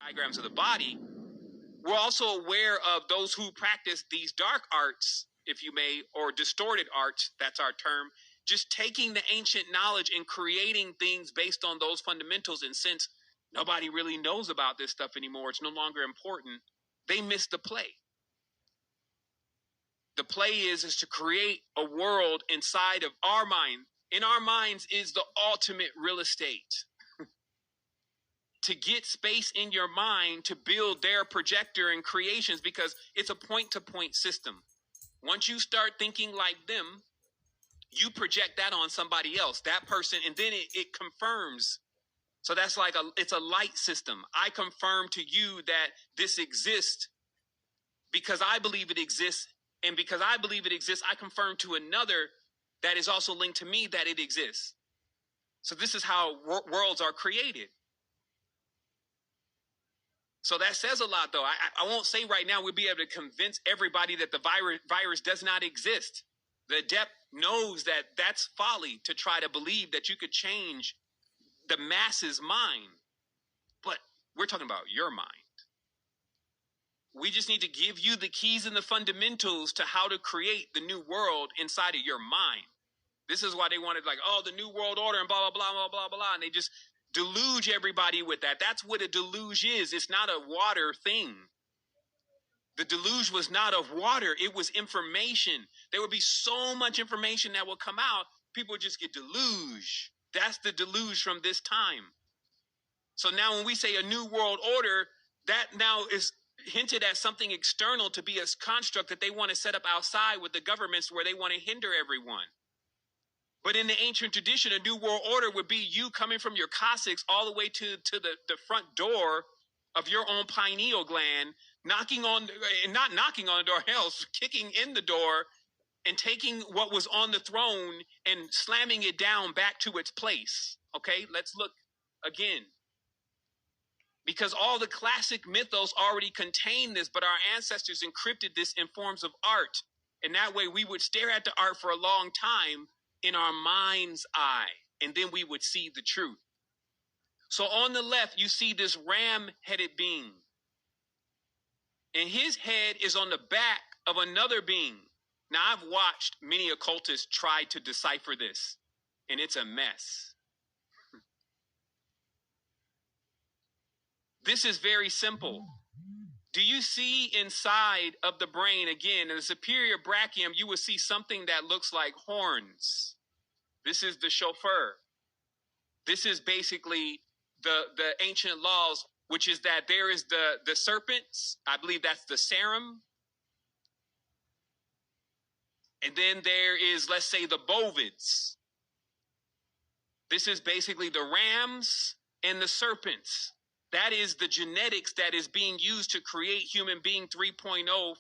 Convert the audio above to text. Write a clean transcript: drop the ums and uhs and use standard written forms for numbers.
diagrams of the body, we're also aware of those who practice these dark arts, if you may, or distorted arts, that's our term, just taking the ancient knowledge and creating things based on those fundamentals. And since nobody really knows about this stuff anymore, it's no longer important, they miss the play. The play is to create a world inside of our mind. In our minds is the ultimate real estate. To get space in your mind to build their projector and creations, because it's a point-to-point system. Once you start thinking like them, you project that on somebody else, that person, and then it confirms. So that's like it's a light system. I confirm to you that this exists because I believe it exists. And because I believe it exists, I confirm to another that is also linked to me that it exists. So this is how worlds are created. So that says a lot, though. I won't say right now we'll be able to convince everybody that the virus does not exist. The adept knows that that's folly to try to believe that you could change the masses' mind. But we're talking about your mind. We just need to give you the keys and the fundamentals to how to create the new world inside of your mind. This is why they wanted, like, oh, the new world order and blah, blah, blah, blah, blah, blah. And they just deluge everybody with that. That's what a deluge is. It's not a water thing. The deluge was not of water. It was information. There would be so much information that would come out. People would just get deluged. That's the deluge from this time. So now when we say a new world order, that now is hinted at something external to be a construct that they want to set up outside with the governments where they want to hinder everyone. But in the ancient tradition, a new world order would be you coming from your Cossacks all the way to the front door of your own pineal gland, not knocking on the door, hell, kicking in the door and taking what was on the throne and slamming it down back to its place. Okay, let's look again. Because all the classic mythos already contain this, but our ancestors encrypted this in forms of art. And that way we would stare at the art for a long time in our mind's eye, and then we would see the truth. So on the left, you see this ram-headed being. And his head is on the back of another being. Now, I've watched many occultists try to decipher this, and it's a mess. This is very simple. Do you see inside of the brain, again, in the superior brachium, you will see something that looks like horns. This is the chauffeur. This is basically the ancient laws, which is that there is the serpents. I believe that's the serum. And then there is, let's say, the bovids. This is basically the rams and the serpents. That is the genetics that is being used to create human being 3.0